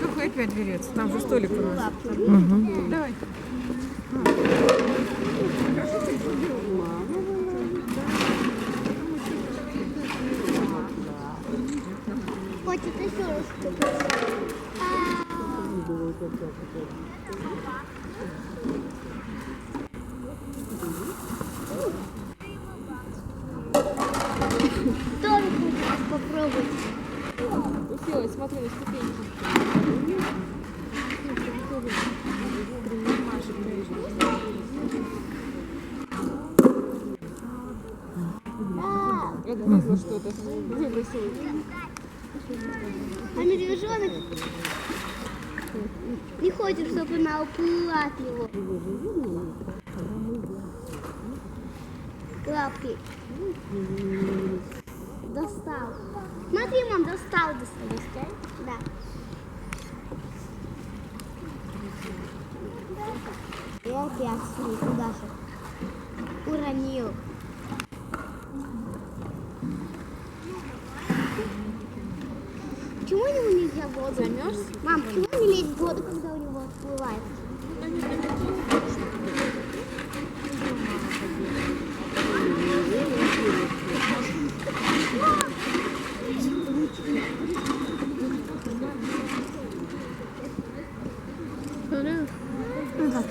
Какой опять берется? Там же столик у нас. Давай. Хочет еще раз купить. Тоже хочет попробовать. Уселась, смотри на ступеньки. Это вызвало что-то. Выбросил. А медвежонок не хочет, чтобы она уплыла от него. Лапки. Достал. Смотри, мам, достал. Да. И опять смотри, куда же? Уронил. Почему ему нельзя в воду? Замерз? Мам, почему он не лезет в воду, когда у него всплывает? Ну так,